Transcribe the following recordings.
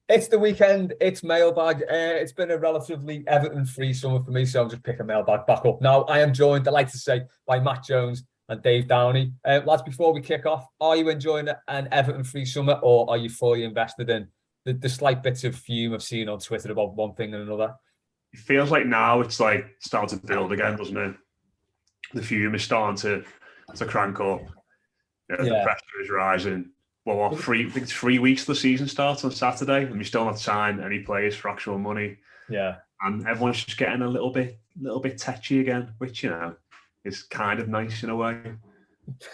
It's the weekend. It's Mailbag. It's been a relatively Everton-free summer for me, so I'm just picking Mailbag back up. Now, I am joined, I like to say, by Matt Jones and Dave Downey. Lads, before we kick off, are you enjoying an Everton-free summer, or are you fully invested in the slight bits of fume I've seen on Twitter about one thing and another? It feels like now it's like starting to build again, doesn't it? The fume is starting to crank up. The pressure is rising. Well, I think it's 3 weeks the season starts on Saturday, and we still not signed any players for actual money. Yeah. And everyone's just getting a little bit tetchy again, which, is kind of nice in a way.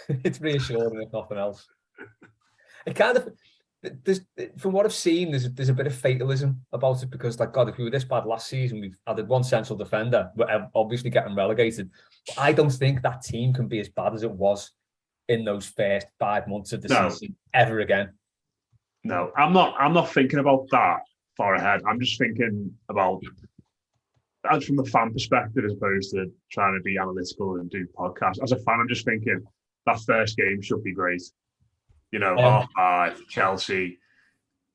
It's reassuring, if nothing else. It kind of, from what I've seen, there's a bit of fatalism about it because, like, God, if we were this bad last season, we've added one central defender, we're obviously getting relegated. But I don't think that team can be as bad as it was in those first 5 months of the season ever again. No, I'm not thinking about that far ahead. I'm just thinking about, as from a fan perspective, as opposed to trying to be analytical and do podcasts. As a fan, I'm just thinking that first game should be great. 5 Chelsea,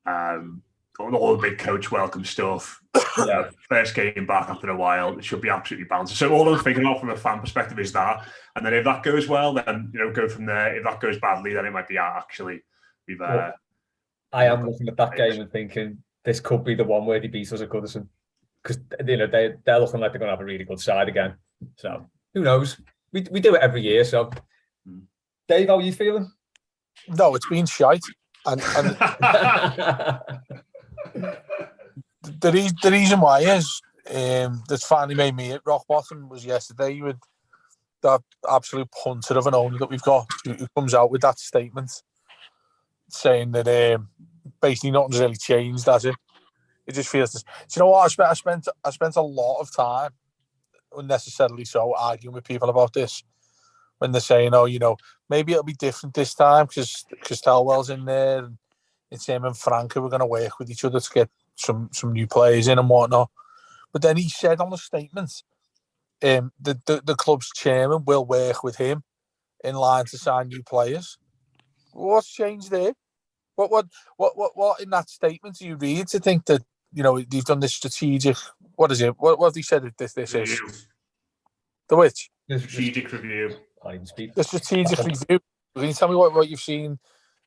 all the big coach welcome stuff. Yeah. First game back after a while, it should be absolutely bouncing. So all I'm thinking of from a fan perspective is that, and then if that goes well, then go from there. If that goes badly, then it might be actually we've. I am looking at that game and thinking this could be the one where they beat us at Goodison, because they're looking like they're going to have a really good side again. So who knows? We do it every year. So Dave, how are you feeling? No, it's been shite, and the reason why is that's finally made me at rock bottom was yesterday with that absolute punter of an owner that we've got who comes out with that statement saying that basically nothing's really changed, has it? It just feels this. Do you know what? I spent a lot of time, unnecessarily so, arguing with people about this when they're saying, maybe it'll be different this time because Thelwell's in there and it's him and Frank who are going to work with each other to get some new players in and whatnot. But then he said on the statement, the club's chairman will work with him in line to sign new players. What's changed there? What in that statement do you read to think that they've done this strategic? What is it? What have they said that this is? The which? The strategic review. The strategic review. Can you tell me what you've seen?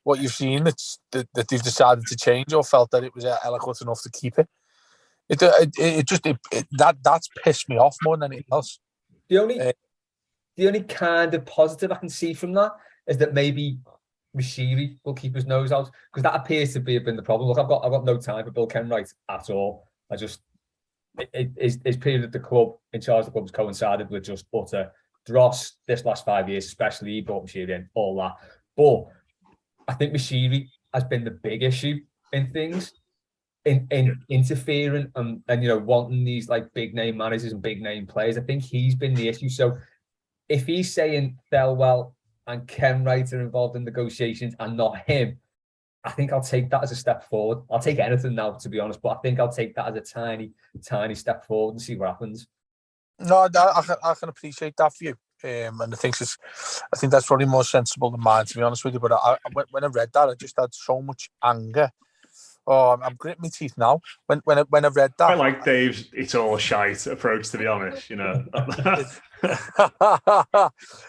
What you've seen that they've decided to change or felt that it was eloquent enough to keep it? That's pissed me off more than anything else. The only kind of positive I can see from that is that maybe Moshiri will keep his nose out, because that appears to have been the problem. Look, I've got no time for Bill Kenwright at all. His period at the club, in charge of the club's coincided with just utter dross this last 5 years, especially. He brought Moshiri in, all that. But I think Moshiri has been the big issue in things, in interfering and wanting these like big name managers and big name players. I think he's been the issue. So if he's saying Thelwell and Kenwright are involved in negotiations and not him, I think I'll take that as a step forward. I'll take anything now, to be honest, but I think I'll take that as a tiny, tiny step forward and see what happens. No, I can appreciate that view, and I think that's probably more sensible than mine, to be honest with you. But when I read that, I just had so much anger. Oh, I'm gritting my teeth now. When I read that, I like Dave's "it's all shite" approach, to be honest. But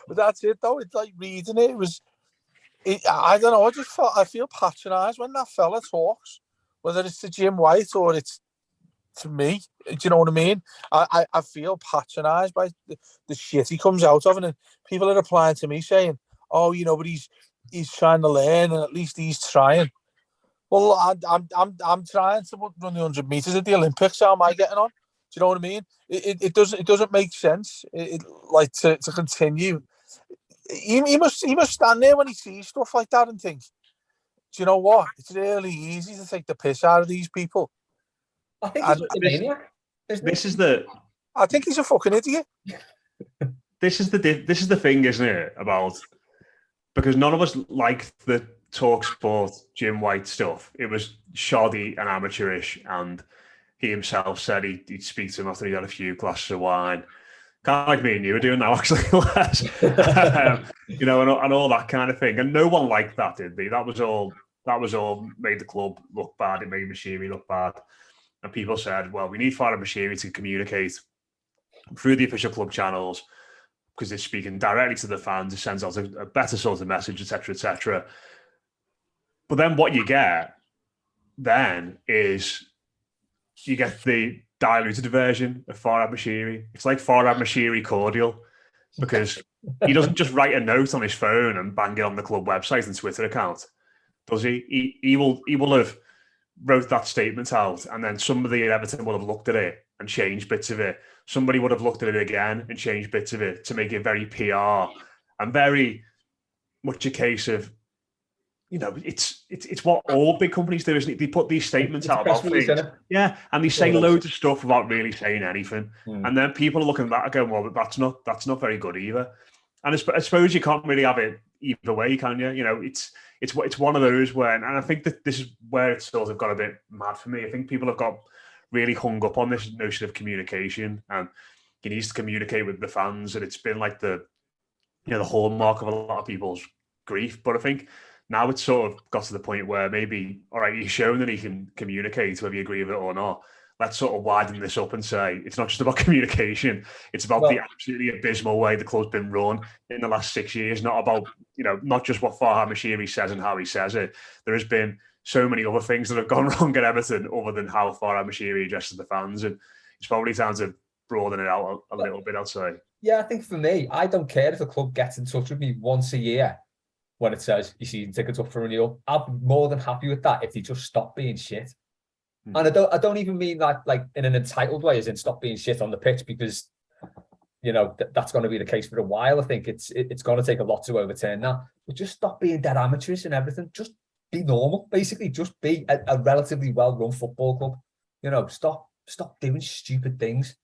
that's it, though. It's like reading it. I don't know. I feel patronised when that fella talks, whether it's to Jim White or it's to me. Do you know what I mean? I feel patronised by the shit he comes out of, and then people are replying to me saying, "Oh, but he's trying to learn, and at least he's trying." Well, I'm trying to run the 100 meters at the Olympics. How am I getting on? Do you know what I mean? It doesn't make sense. To continue. He must stand there when he sees stuff like that and think, do you know what? It's really easy to take the piss out of these people. I think he's a maniac. I think he's a fucking idiot. This is the thing, isn't it? About, because none of us liked the TalkSport Jim White stuff. It was shoddy and amateurish, and he himself said he'd speak to him after he had a few glasses of wine. Kind of like me and you are doing now, actually, Les. And all that kind of thing. And no one liked that, did they? That was all That was all made the club look bad. It made Moshiri look bad. And people said, well, we need Farhad Moshiri to communicate through the official club channels because they're speaking directly to the fans. It sends out a better sort of message, etc., etc. But then what you get then is you get the diluted version of Farhad Moshiri. It's like Farhad Moshiri cordial because he doesn't just write a note on his phone and bang it on the club website and Twitter account, does he? He will have wrote that statement out, and then somebody at Everton will have looked at it and changed bits of it. Somebody would have looked at it again and changed bits of it to make it very PR and very much a case of, it's what all big companies do, isn't it? They put these statements out about things, and they say loads of stuff without really saying anything, and then people are looking at that and going, "Well, that's not very good either." And I suppose you can't really have it either way, can you? It's one of those where, and I think that this is where it's sort of got a bit mad for me. I think people have got really hung up on this notion of communication, and he needs to communicate with the fans, and it's been like the hallmark of a lot of people's grief. But I think now it's sort of got to the point where maybe, all right, he's shown that he can communicate, whether you agree with it or not. Let's sort of widen this up and say it's not just about communication. It's about the absolutely abysmal way the club's been run in the last 6 years. Not about, not just what Farhad Moshiri says and how he says it. There has been so many other things that have gone wrong at Everton other than how Farhad Moshiri addresses the fans. And it's probably time to broaden it out a little bit, I'd say. Yeah, I think for me, I don't care if the club gets in touch with me once a year when it says your season tickets up for renewal. I'll be more than happy with that if they just stop being shit. And I don't even mean that like in an entitled way, as in stop being shit on the pitch, because that's going to be the case for a while. I think it's going to take a lot to overturn that. But just stop being dead amateurish and everything. Just be normal, basically. Just be a relatively well-run football club. Stop doing stupid things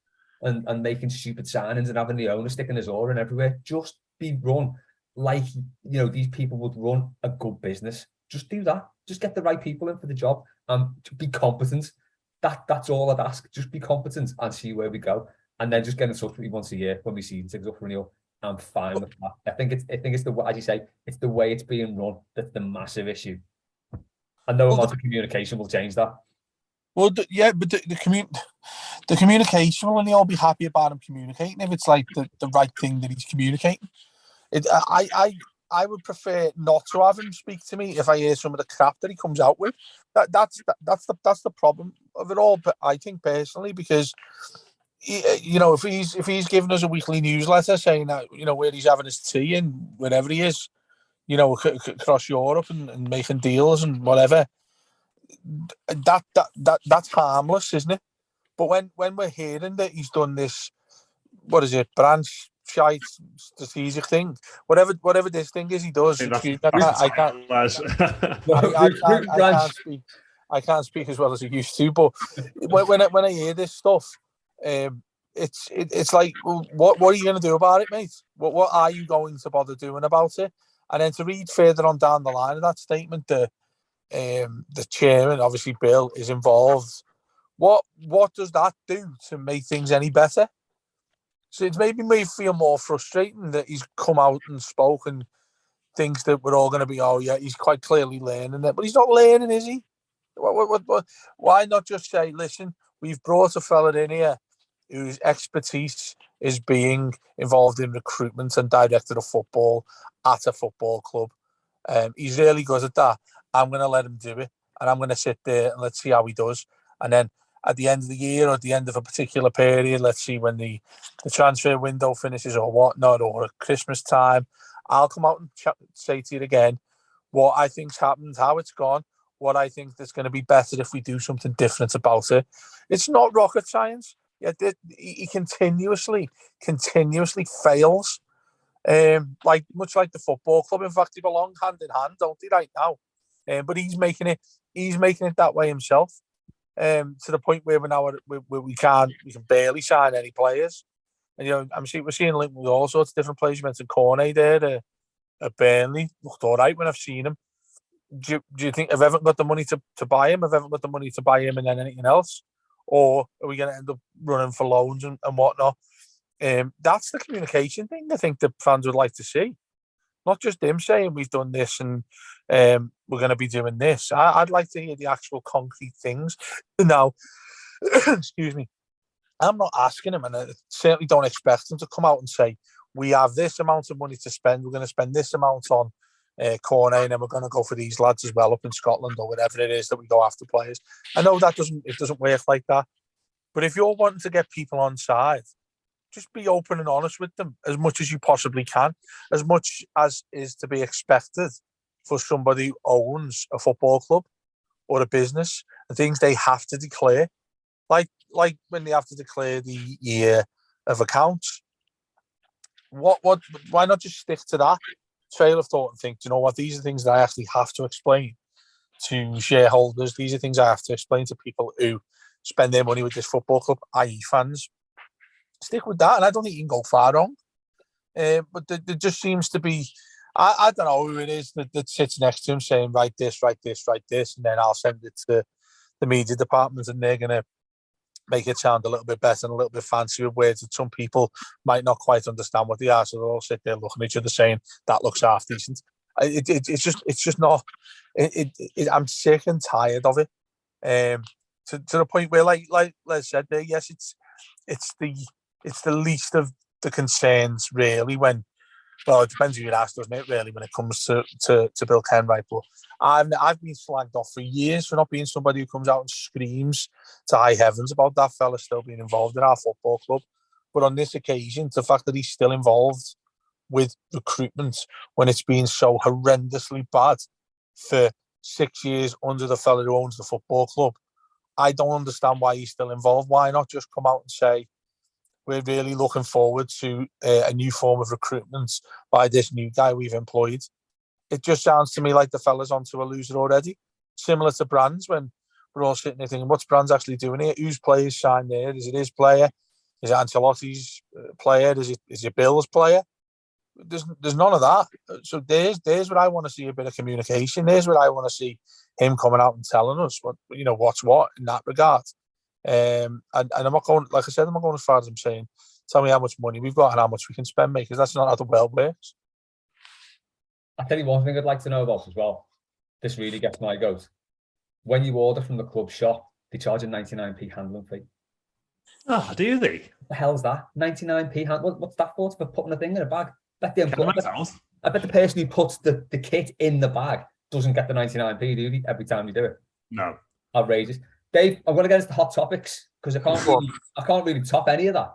and making stupid signings and having the owner sticking his oar in everywhere. Just be run like these people would run a good business. Just do that. Just get the right people in for the job and be competent. That's all I'd ask. Just be competent and see where we go. And then just get in touch with me once a year when we see things up for renewal. I'm fine with that. I think it's the, as you say, it's the way it's being run that's the massive issue. And no amount of communication will change that. Well, but the communication will only all be happy about him communicating if it's like the right thing that he's communicating. I would prefer not to have him speak to me if I hear some of the crap that he comes out with. That's the problem of it all. But I think personally, because if he's giving us a weekly newsletter saying that where he's having his tea and wherever he is, across Europe and making deals and whatever, that's harmless, isn't it? But when we're hearing that he's done this, what is it, branch shite strategic thing, whatever this thing is he does. I can't speak as well as I used to, but when I hear this stuff, it's like, well, what are you going to do about it, mate? What are you going to bother doing about it? And then to read further on down the line of that statement, the chairman, obviously Bill, is involved. What does that do to make things any better? So it's maybe me feel more frustrating that he's come out and spoken things that we're all going to be, oh yeah, he's quite clearly learning it, but he's not learning, is he? Why not just say, listen, we've brought a fella in here whose expertise is being involved in recruitment and director of football at a football club. He's really good at that. I'm going to let him do it, and I'm going to sit there and let's see how he does. And then at the end of the year or at the end of a particular period, let's see when the transfer window finishes or whatnot, or at Christmas time, I'll come out and say to you again what I think's happened, how it's gone, what I think that's going to be better if we do something different about it. It's not rocket science. Yeah, he continuously fails. Much like the football club. In fact, they belong hand in hand, don't they, right now? But he's making it that way himself. To the point where we can barely sign any players. And we're seeing link with all sorts of different players. You mentioned Cornet there at Burnley. Looked all right when I've seen him. Do you think have Everton got the money to buy him? Have Everton got the money to buy him and then anything else? Or are we going to end up running for loans and whatnot? That's the communication thing I think the fans would like to see. Not just him saying we've done this and we're going to be doing this. I'd like to hear the actual concrete things. Now, excuse me, I'm not asking him, and I certainly don't expect him to come out and say, we have this amount of money to spend, we're going to spend this amount on Cornet, and then we're going to go for these lads as well up in Scotland or whatever it is that we go after players. I know it doesn't work like that. But if you're wanting to get people on side, just be open and honest with them as much as you possibly can, as much as is to be expected for somebody who owns a football club or a business, and things they have to declare. Like when they have to declare the year of accounts. Why not just stick to that trail of thought and think, you know what, these are things that I actually have to explain to shareholders. These are things I have to explain to people who spend their money with this football club, i.e. fans. Stick with that, and I don't think you can go far wrong. But there just seems to be, I don't know who it is that sits next to him saying, write this, and then I'll send it to the media department, and they're going to make it sound a little bit better and a little bit fancy with words that some people might not quite understand what they are. So they'll all sit there looking at each other saying, that looks half decent. It's just not, I'm sick and tired of it. To the point where, like Les said there, yes, it's the least of the concerns, really, when, well, it depends who you ask, doesn't it, really, when it comes to Bill Kenwright. But I've been slagged off for years for not being somebody who comes out and screams to high heavens about that fella still being involved in our football club. But on this occasion, the fact that he's still involved with recruitment when it's been so horrendously bad for 6 years under the fella who owns the football club, I don't understand why he's still involved. Why not just come out and say, we're really looking forward to a new form of recruitment by this new guy we've employed. It just sounds to me like the fella's onto a loser already. Similar to Brands, when we're all sitting there thinking, what's Brands actually doing here? Whose players signed there? Is it his player? Is it Ancelotti's player? Is it Bill's player? There's none of that. So there's where I want to see a bit of communication. There's where I want to see him coming out and telling us what's what in that regard. And I'm not going, like I said, I'm not going as far as I'm saying, tell me how much money we've got and how much we can spend, mate, because that's not how the world works. I'll tell you one thing I'd like to know about as well. This really gets my goat. When you order from the club shop, they charge a 99p handling fee. Oh, do they? What the hell's that? 99p what's that for? For putting a thing in a bag? I bet the person who puts the kit in the bag doesn't get the 99p, do they? Every time you do it. No. Outrageous. Dave, I'm going to get into hot topics because I can't really top any of that.